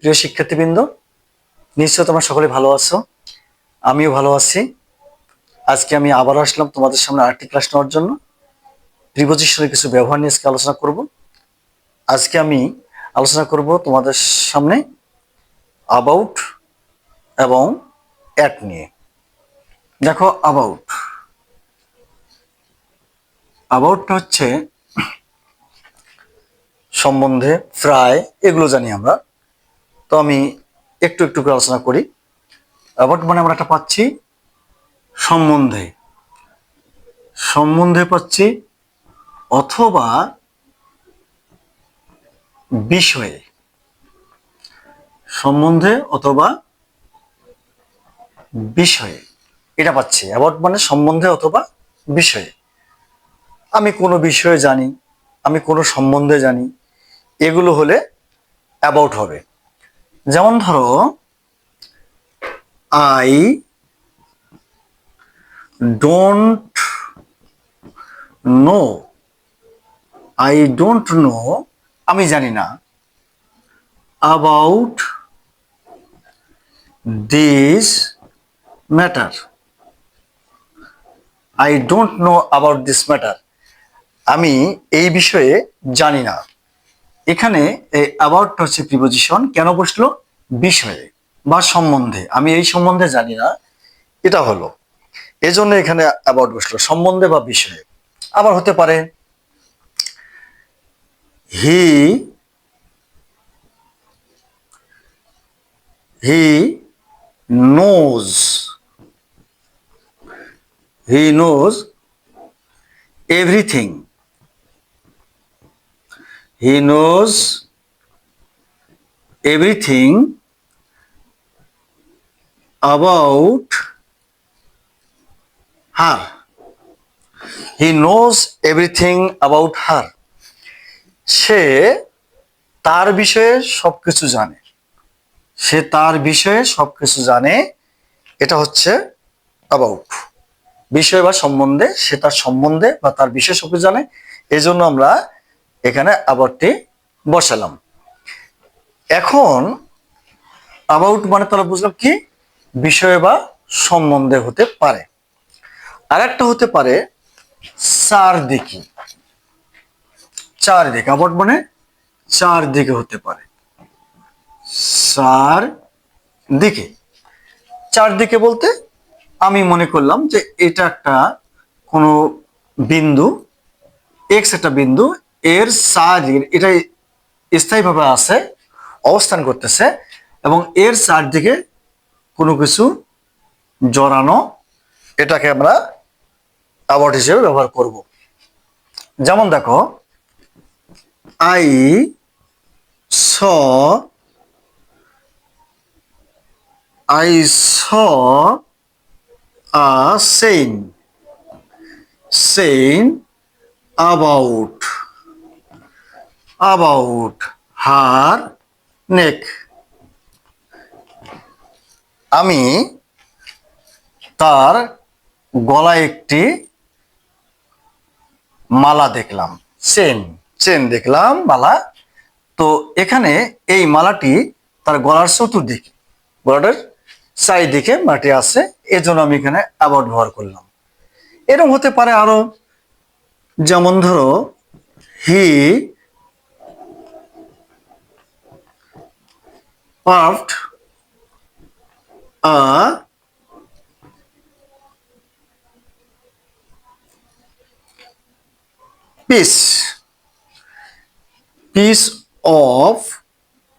প্রিয় শিক্ষার্থীবৃন্দ, নিশ্চয় তোমরা সকলে ভালো আছো। আমিও ভালো আছি। আজকে আমি আবার আসলাম তোমাদের সামনে আরেকটি ক্লাস নেওয়ার জন্য। প্রিপজিশনের কিছু ব্যবহার নিয়ে আজকে আলোচনা করব। আজকে আমি আলোচনা করব তোমাদের সামনে অ্যাবাউট এবং অ্যাট নিয়ে। দেখো, অ্যাবাউটটা হচ্ছে সম্বন্ধে, প্রায়, এগুলো জানি আমরা। তো আমি একটু একটু করে আলোচনা করি। অ্যাবাউট মানে আমরা একটা পাচ্ছি সম্বন্ধে, সম্বন্ধে পাচ্ছি অথবা বিষয়ে, সম্বন্ধে অথবা বিষয়ে এটা পাচ্ছি। অ্যাবাউট মানে সম্বন্ধে অথবা বিষয়ে। আমি কোনো বিষয়ে জানি, আমি কোনো সম্বন্ধে জানি, এগুলো হলে অ্যাবাউট হবে। যেমন ধরো, I don't know, I don't know আমি জানি না, about this matter, I don't know about this matter, আমি এই বিষয়ে জানি না। এখানে এই অ্যাবাউটটা হচ্ছে প্রিপজিশন। কেন বসলো? বিষয়ে বা সম্বন্ধে, আমি এই সম্বন্ধে জানি না, এটা হলো এজন্য এখানে অ্যাবাউট বসলো, সম্বন্ধে বা বিষয়ে। আবার হতে পারে he he knows, he knows everything, he knows everything about her, he knows everything about her, সে তার বিষয়ে সবকিছু জানে, সে তার বিষয়ে সবকিছু জানে, এটা হচ্ছে অ্যাবাউট। বিষয় বা সম্বন্ধে, সে তার সম্বন্ধে বা তার বিষয়ে সবকিছু জানে, এই জন্য আমরা এখানে অ্যাবাউটটি বসালাম। এখন অ্যাবাউট মানে তাহলে বুঝলাম কি, বিষয় বা সম্বন্ধে হতে পারে। আর একটা হতে পারে চারদিকে, চারদিকে, অ্যাবাউট মানে চারদিকে হতে পারে, চারদিকে। চারদিকে বলতে আমি মনে করলাম যে এটা একটা কোনো বিন্দু, এক্স একটা বিন্দু, এর চারদিকে এটা স্থায়ীভাবে আছে, অবস্থান করতেছে, এবং এর চারদিকে কোনো কিছু জড়ানো, এটাকে আমরা অ্যাবাউট হিসেবে ব্যবহার করব। যেমন দেখো, I saw I saw a chain, chain about, about her neck, আমি তার গলায় একটি মালা দেখলাম, চেন, চেন দেখলাম, মালা। তো এখানে এই মালাটি তার গলার চতুর্দিকে, গলাটার চারিদিকে মাটি আছে, এজন্য আমি এখানে অ্যাবাউট ব্যবহার করলাম। এরকম হতে পারে আরো, যেমন ধরো, he parked a piece, piece of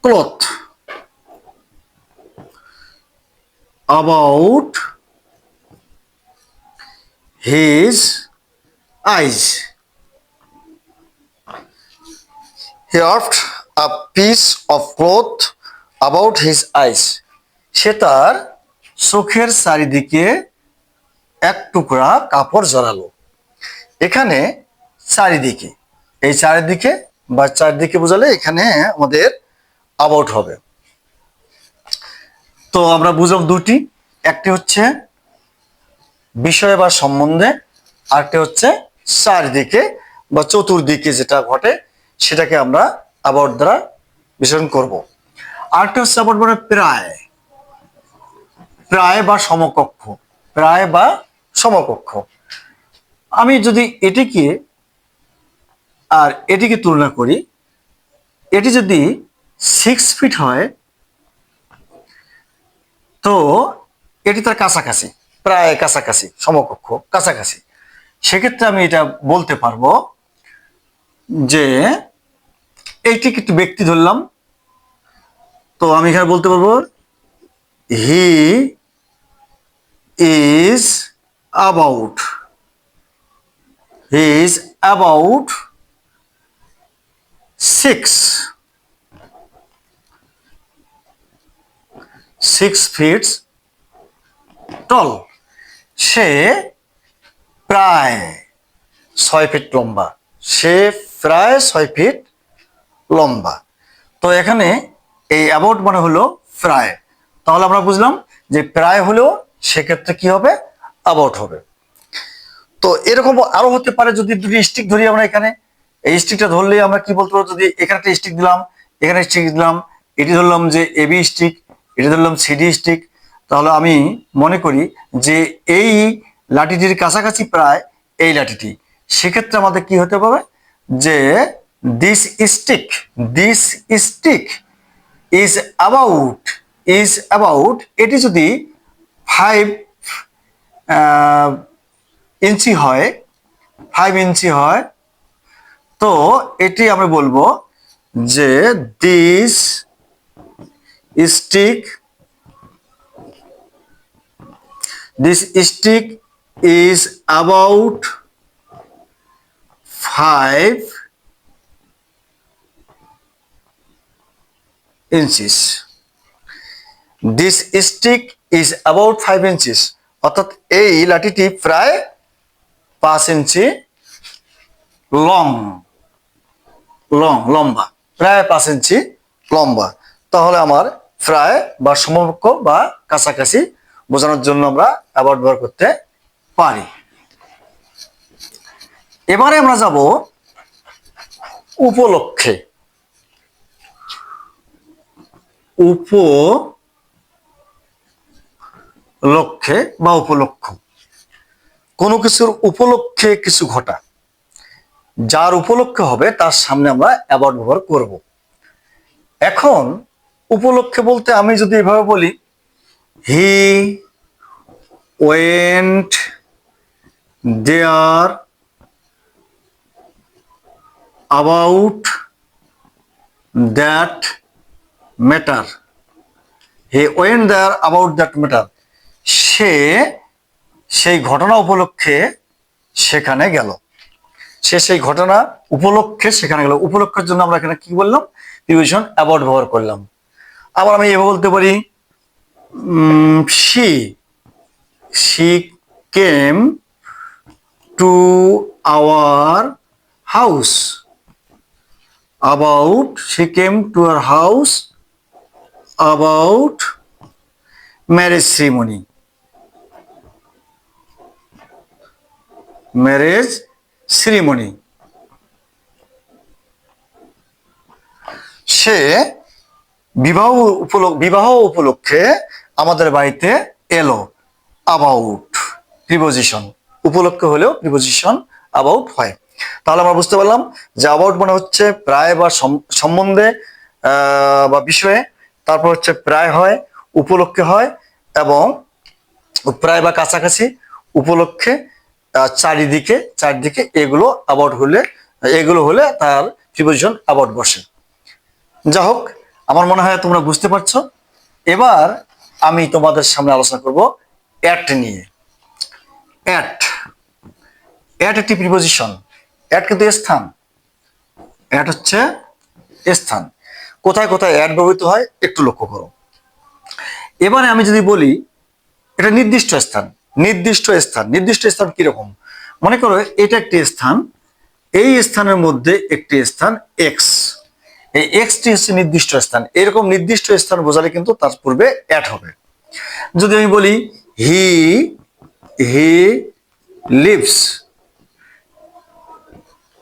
cloth about his eyes, he wrapped a piece of cloth about his eyes, সে তার চোখের চারিদিকে এক টুকরা কাপড় জড়ালো। এখানে চারিদিকে, এই চারিদিকে বা চারিদিকে বোঝালে এখানে আমাদের অ্যাবাউট হবে। তো আমরা বুঝলাম দুটি, একটি হচ্ছে বিষয় বা সম্বন্ধে, আরেকটি হচ্ছে চারিদিকে বা চতুর্দিকে যেটা ঘটে সেটাকে আমরা অ্যাবাউট দ্বারা বিশ্লেষণ করব। আরেকটা হচ্ছে অ্যাবাউট মানে প্রায়, প্রায় বা সমকক্ষ, প্রায় বা সমকক্ষ। আমি যদি এটিকে আর এটিকে তুলনা করি, এটি যদি 6 ফিট হয় তো এটি তার কাছাকাছি, প্রায় কাছাকাছি, সমকক্ষ কাছাকাছি। সেক্ষেত্রে আমি এটা বলতে পারবো যে এইটিকে একটু ব্যক্তি ধরলাম, তো আমি এখানে বলতে পারবো he is about, he is about 6 feet tall. সে প্রায় 6 ফিট লম্বা, সে প্রায় 6 ফিট লম্বা। তো এখানে এই অ্যাবাউট মানে হলো প্রায়, তাহলে আমরা বুঝলাম যে প্রায় হলেও সেক্ষেত্রে কি হবে, অ্যাবাউট হবে। তো এরকম আরো হতে পারে, যদি দুটি স্টিক ধরি আমরা এখানে, এই স্টিকটা ধরলে আমরা কি বলতে পারবো, যদি এখানে একটা স্টিক দিলাম, এখানে স্টিক দিলাম, এটি ধরলাম যে এবি স্টিক, এটি ধরলাম সিডি স্টিক, তাহলে আমি মনে করি যে এই লাঠিটির কাছাকাছি প্রায় এই লাঠিটি, সেক্ষেত্রে আমাদের কি হতে পারে যে this stick, this stick is about, is about, এটি যদি 5 ইঞ্চি হয়, 5 ইঞ্চি হয়, তো এটি আমরা বলবো যে this stick, this stick is about 5 inches, this stick is about 5 inches, অর্থাৎ এই লাঠিটি প্রায় 5 ইঞ্চি লং, লম্বা, প্রায় 5 ইঞ্চি লম্বা। তাহলে আমার প্রায় বা সমকক্ষ বা কাছাকাছি বোঝানোর জন্য আমরা অ্যাবাউট ব্যবহার করতে পারি। এবারে আমরা যাব উপলক্ষে। উপলক্ষে বা উপলক্ষ, কোনো কিছুর উপলক্ষে কিছু ঘটা, যার উপলক্ষে হবে তার সামনে আমরা অ্যাবাউট ব্যবহার করব। এখন উপলক্ষে বলতে আমি যদি এভাবে বলি, he went there about that matter, he went there about that matter, সে সেই ঘটনা উপলক্ষে সেখানে গেল, সে সেই ঘটনা উপলক্ষে সেখানে গেল। উপলক্ষের জন্য আমরা এখানে কি বললাম, প্রিপোজিশন অ্যাবাউট ব্যবহার করলাম। আবার আমি এভাবে বলতে পারি, she she came to our house about, she came to our house about marriage ceremony, marriage ceremony, সে বিবাহ উপলক্ষে আমাদের বাড়িতে এলো। অ্যাবাউট প্রিপোজিশন, উপলক্ষে হলেও প্রিপোজিশন অ্যাবাউট হয়। তাহলে আমরা বুঝতে পারলাম যে অ্যাবাউট মানে হচ্ছে প্রায় বা সম্বন্ধে বা বিষয়ে, তারপর হচ্ছে প্রায় হয়, উপলক্ষে হয়, এবং প্রায় বা কাছাকাছি, উপলক্ষে, চারিদিকে, চারিদিকে, এগুলো অ্যাবাউট হলে, এগুলো হলে তার প্রিপোজিশন অ্যাবাউট বসে। যা হোক, আমার মনে হয় তোমরা বুঝতে পারছো। এবার আমি তোমাদের সামনে আলোচনা করব অ্যাট নিয়ে। অ্যাট, অ্যাট একটি প্রিপোজিশন, অ্যাট কিন্তু স্থান, অ্যাট হচ্ছে স্থান। কোথায় কোথায় অ্যাট ব্যবহৃত হয় একটু লক্ষ্য করো। এবারে আমি যদি বলি এটা নির্দিষ্ট স্থান, নির্দিষ্ট স্থান, নির্দিষ্ট স্থান কিরকম, মনে করো এটা একটি স্থান, এই স্থানের মধ্যে একটি স্থান এক্স, এই এক্সটি হচ্ছে নির্দিষ্ট স্থান। এরকম নির্দিষ্ট স্থান বোঝালে কিন্তু তার পূর্বে অ্যাট হবে। যদি আমি বলি he he lives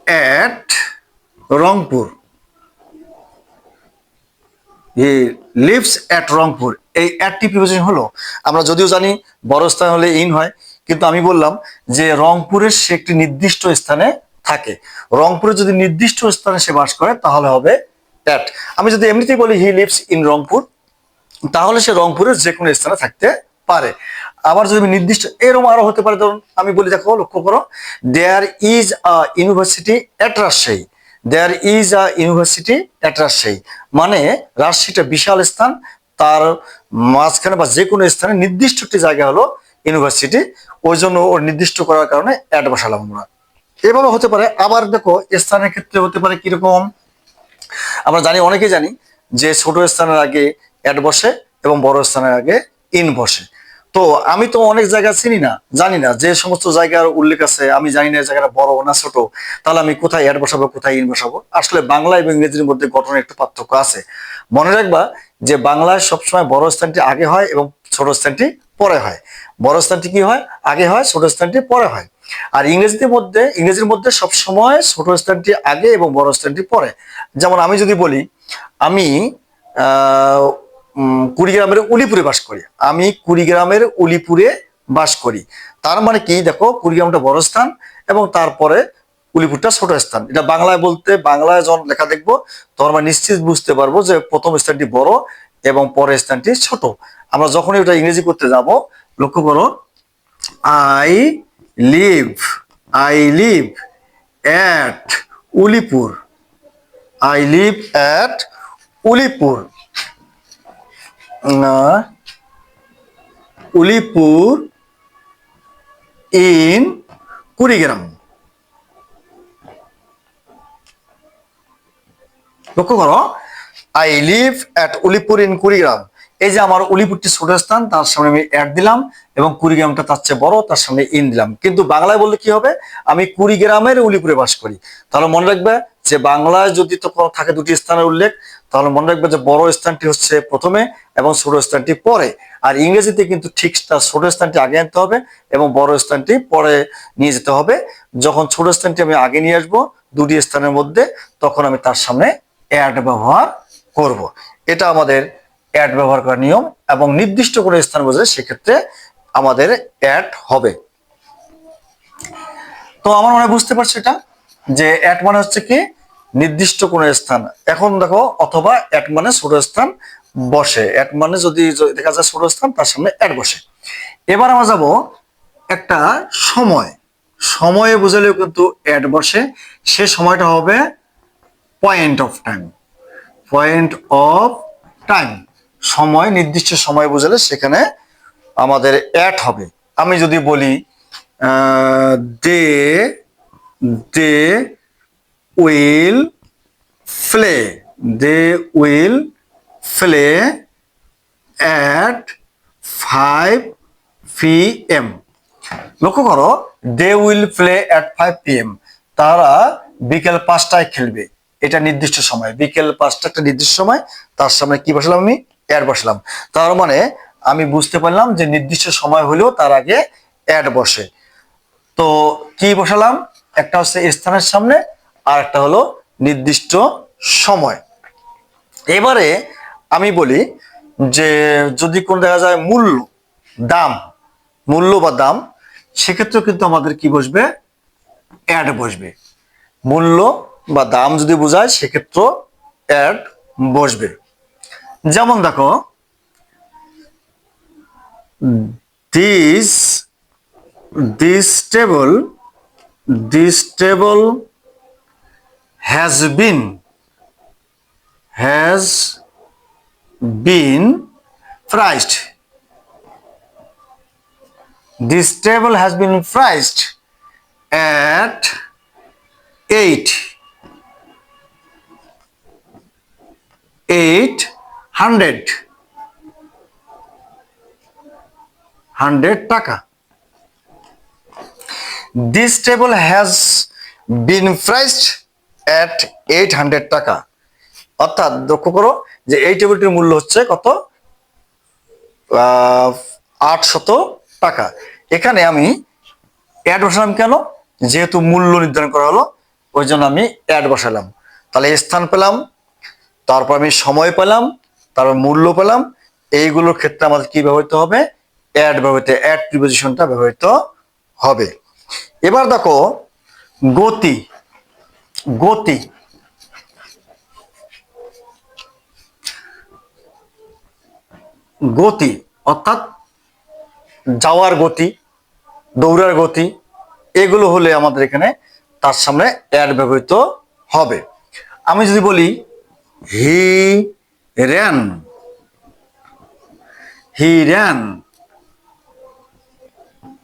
at Rangpur, he lives at Rangpur. এই অ্যাটটি প্রিপোজিশন হলো, আমরা যদিও জানি বড় স্থান হলে ইন হয়, কিন্তু আমি বললাম যে রংপুরের সে একটি নির্দিষ্ট স্থানে থাকে। রংপুরে যদি নির্দিষ্ট স্থানে সে বাস করে তাহলে হবে অ্যাট। আমি যদি এমনিতেই বলি হি লিভস ইন রংপুর, তাহলে সে রংপুরের যে কোনো স্থানে থাকতে পারে। আবার যদি আমি নির্দিষ্ট এরকম আরো হতে পারে, ধরুন আমি বলি, দেখো লক্ষ্য করো, there is a university at Rajshahi. There is a university at Rajshahi মানে রাজশাহীটা বিশাল স্থান, তার মাঝখানে বা যে কোনো স্থানে নির্দিষ্ট একটি জায়গা হলো ইউনিভার্সিটি, ওই জন্য ওর নির্দিষ্ট করার কারণে অ্যাট বসালাম আমরা। এভাবে হতে পারে। আবার দেখো স্থানের ক্ষেত্রে হতে পারে কিরকম, আমরা জানি, অনেকেই জানি যে ছোট স্থানের আগে অ্যাট বসে এবং বড় স্থানের আগে ইন বসে। তো আমি তো অনেক জায়গা চিনি না, জানি না যে সমস্ত জায়গার উল্লেখ আছে, আমি জানি না জায়গাটা বড় না ছোট, তাহলে আমি কোথায় অ্যাট বসাবো কোথায় ইন বসাবো? আসলে বাংলা এবং ইংরেজির মধ্যে গঠনের একটু পার্থক্য আছে। মনে রাখবা যে বাংলায় সবসময় বড় স্থানটি আগে হয় এবং ছোট স্থানটি পরে হয়। বড় স্থানটি কি হয়? আগে হয়, ছোট স্থানটি পরে হয়। আর ইংরেজির মধ্যে সবসময় ছোট স্থানটি আগে এবং বড় স্থানটি পরে। যেমন আমি যদি বলি আমি কুড়িগ্রামের উলিপুরে বাস করি, আমি কুড়িগ্রামের উলিপুরে বাস করি, তার মানে কি, দেখো কুড়িগ্রামটা বড় স্থান এবং তারপরে উলিপুরটা ছোট স্থান। এটা বাংলায় বলতে, বাংলায় যখন লেখা দেখবো তখন আমরা নিশ্চিত বুঝতে পারবো যে প্রথম স্থানটি বড় এবং পরের স্থানটি ছোট। আমরা যখনই ওটা ইংরেজি করতে যাব, লক্ষ্য করো, I live I live at Ulipur, I live at Ulipur, Ulipur in Kurigram. লক্ষ্য করো, I live at Ulipur in Kurigram. এই যে আমার উলিপুরটি ছোট স্থান, তার সামনে আমি অ্যাট দিলাম এবং কুড়িগ্রামটা তার চেয়ে বড়, তার সামনে ইন দিলাম। কিন্তু বাংলায় বললে কি হবে? আমি কুড়িগ্রামের উলিপুরে বাস করি। তাহলে মনে রাখবে যে বাংলায় যদি তো কোনো থাকে দুটি স্থানের উল্লেখ, তাহলে মনে রাখবে যে বড় স্থানটি হচ্ছে প্রথমে এবং ছোট স্থানটি পরে। আর ইংরেজিতে কিন্তু ঠিক তার ছোট স্থানটি আগে আনতে হবে এবং বড় স্থানটি পরে নিয়ে যেতে হবে। যখন ছোট স্থানটি আমি আগে নিয়ে আসবো দুটি স্থানের মধ্যে, তখন আমি তার সামনে অ্যাট ব্যবহার করব। এটা আমাদের অ্যাট ব্যবহার করার নিয়ম, এবং নির্দিষ্ট করে স্থান বোঝালে সেক্ষেত্রে আমাদের অ্যাট হবে। তো আমার মনে হয় বুঝতে পারছো এটা, যে অ্যাট মানে হচ্ছে কি নির্দিষ্ট কোন স্থান। এখন দেখো, অথবা অ্যাট মানে ছোট স্থান বসে, অ্যাট মানে যদি দেখা যায় ছোট স্থান, তার সামনে অ্যাট বসে। এবার আমরা যাব একটা সময়, সময়ে বোঝালেও কিন্তু অ্যাট বসে। সে সময়টা হবে point of time, point of time. সময়, নির্দিষ্ট সময় বোঝালে সেখানে আমাদের অ্যাট হবে। আমি যদি বলি they they will play, they will play at 5 p.m. লক্ষ্য করো, দে উইল প্লে অ্যাট 5 p.m. তারা বিকেল 5টায় খেলবে। এটা নির্দিষ্ট সময়, বিকেল 5টা একটা নির্দিষ্ট সময়, তার সামনে কি বসালাম? আমি অ্যাড বসালাম। তার মানে আমি বুঝতে পারলাম যে নির্দিষ্ট সময় হলেও তার আগে অ্যাড বসে। তো কি বসালাম? একটা হচ্ছে স্থানের সামনে, আর একটা হলো নির্দিষ্ট সময়। এবারে আমি বলি যে যদি কোন দেখা যায় মূল্য, দাম, মূল্য বা দাম, সেক্ষেত্রেও কিন্তু আমাদের কি বসবে? অ্যাড বসবে। মূল্য বা দাম যদি বোঝায় সেক্ষেত্রে অ্যাড বসবে। যেমন দেখো, this this table this table has been priced. This table has been priced at 800 টাকা। This table has been priced at 800 টাকা। অর্থাৎ লক্ষ্য করো যে এই টেবিলটির মূল্য হচ্ছে কত? 800 টাকা। এখানে আমি অ্যাড বসালাম কেন? যেহেতু মূল্য নির্ধারণ করা হলো, ওই জন্য আমি অ্যাড বসালাম। তাহলে স্থান পেলাম, তারপর আমি সময় পেলাম, তারপর মূল্য পেলাম, এইগুলোর ক্ষেত্রে আমাদের কি ব্যবহৃত হবে? অ্যাড ব্যবহৃত, অ্যাড প্রিপোজিশনটা ব্যবহৃত হবে। এবার দেখো গতি, গতি গতি অর্থাৎ যাওয়ার গতি, দৌড়ার গতি, এগুলো হলে আমাদের এখানে তার সামনে অ্যাড ব্যবহৃত হবে। আমি যদি বলি he ran, he ran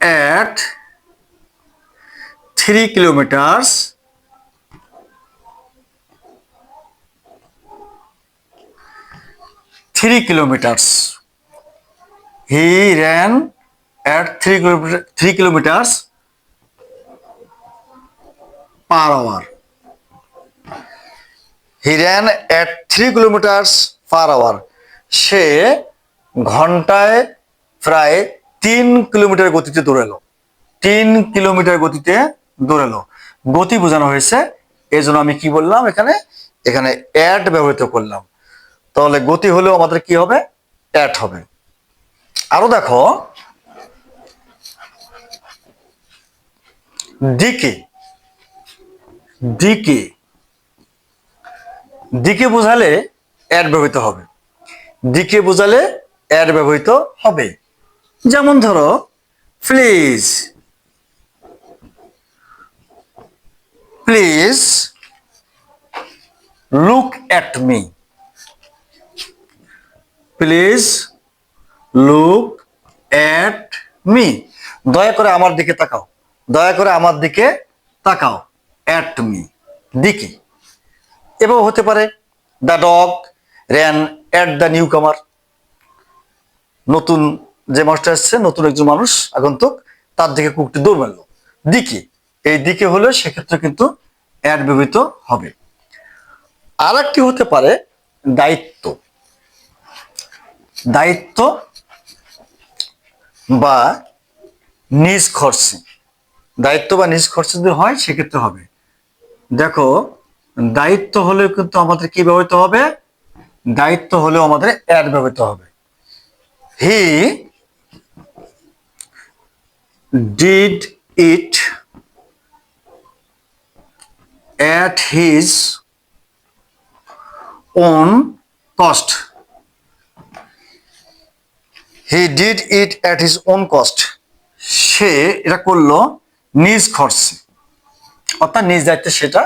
at 3 kilometers he ran at 3 kilometers per hour. He ran at 3 kilometers per hour. সে ঘন্টায় প্রায় 3 কিলোমিটার গতিতে দৌড়ালো, 3 কিলোমিটার গতিতে দৌড়ালো। গতি বোঝানো হয়েছে, এই জন্য আমি কি বললাম এখানে, এখানে অ্যাড ব্যবহৃত করলাম। তাহলে গতি হলেও আমাদের কি হবে? অ্যাড হবে। আরো দেখো দিকে, দিকে, দিকে বোঝালে অ্যাড ব্যবহৃত হবে, দিকে বোঝালে অ্যাড ব্যবহৃত হবে। যেমন ধরো please, please look at me, please look at me, দয়া করে আমার দিকে তাকাও, দয়া করে আমার দিকে তাকাও, অ্যাট মি, দিকে। এভাবে হতে পারে the dog ran at the new কামার, নতুন যে মাস্টার আসছে, নতুন একজন মানুষ আগন্তুক, তার দিকে কুকুরটি দৌড় মারল, দিকে। এই দিকে হলে সেক্ষেত্রে কিন্তু অ্যাড ব্যবহৃত হবে। আর একটি হতে পারে দায়িত্ব, দায়িত্ব বা নিজ খরচে, দায়িত্ব বা নিজ খরচে যদি হয় সেক্ষেত্রে হবে। দেখো দায়িত্ব হলেও কিন্তু আমাদের কি ব্যবহৃত হবে? দায়িত্ব হলেও আমাদের অ্যাড ব্যবহৃত হবে। He did it at his own cost. He did it at his own cost. সে এটা করলো নিজ খরচে, অর্থাৎ নিজ দায়িত্বে সেটা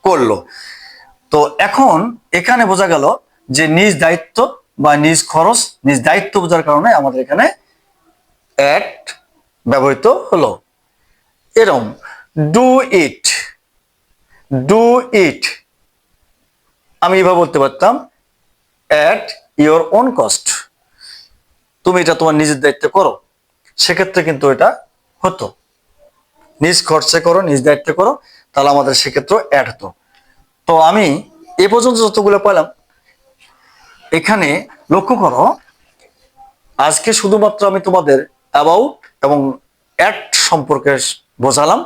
করলো। তো এখন এখানে বোঝা গেল যে নিজ দায়িত্ব বা নিজ খরচ, নিজ দায়িত্ব বোঝার কারণে আমাদের এখানে অ্যাট ব্যবহৃত হলো। এরকম ডু ইট, ডু ইট আমি এভাবে বলতে পারতাম অ্যাট ইয়োর ওন কস্ট, তুমি এটা তোমার নিজের দায়িত্বে করো, সেক্ষেত্রে কিন্তু এটা হতো নিজ খরচে করো, নিজ দায়িত্বে করো, তাহলে আমাদের সেক্ষেত্রে অ্যাড হতো। তো আমি এ পর্যন্ত যতগুলো পেলাম, এখানে লক্ষ্য করো আজকে শুধুমাত্র আমি তোমাদের অ্যাবাউট এবং অ্যাট সম্পর্কে বোঝালাম,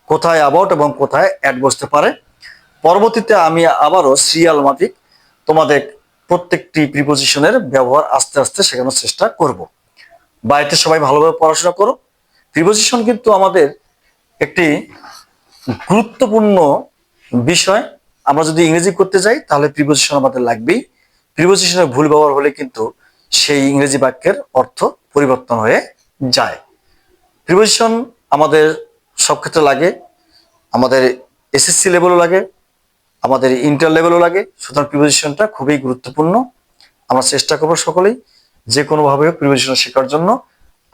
কোথায় অ্যাবাউট এবং কোথায় অ্যাড বসতে পারে। পরবর্তীতে আমি আবারও সিরিয়াল মাফিক তোমাদের প্রত্যেকটি প্রিপোজিশনের ব্যবহার আস্তে আস্তে শেখানোর চেষ্টা করব। বাড়িতে সবাই ভালোভাবে পড়াশোনা করো। প্রিপোজিশন কিন্তু আমাদের একটি গুরুত্বপূর্ণ বিষয়। আমরা যদি ইংরেজি করতে যাই তাহলে প্রিপোজিশন আমাদের লাগবেই। প্রিপোজিশনের ভুল ব্যবহার হলে কিন্তু সেই ইংরেজি বাক্যের অর্থ পরিবর্তন হয়ে যায়। প্রিপোজিশন আমাদের সব ক্ষেত্রে লাগে, আমাদের এসএসসি লেভেলও লাগে, আমাদের ইন্টার লেভেলও লাগে। সুতরাং প্রিপোজিশনটা খুবই গুরুত্বপূর্ণ। আমরা চেষ্টা করবো সকলেই যে কোনোভাবে প্রিপোজিশন শেখার জন্য।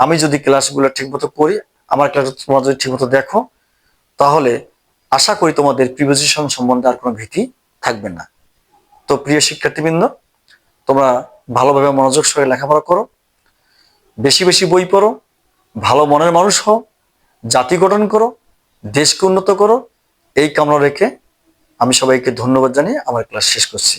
আমি যদি ক্লাসগুলো ঠিকমতো করি, আমার ক্লাস তোমরা যদি ঠিকমতো দেখো, তাহলে আশা করি তোমাদের প্রিপোজিশন সম্বন্ধে আর কোনো ভীতি থাকবে না। তো প্রিয় শিক্ষার্থীবৃন্দ, তোমরা ভালোভাবে মনোযোগ সহকারে লেখাপড়া করো, বেশি বেশি বই পড়ো, ভালো মনের মানুষ হও, জাতি গঠন করো, দেশকে উন্নত করো, এই কামনা রেখে আমি সবাইকে ধন্যবাদ জানিয়ে আমার ক্লাস শেষ করছি।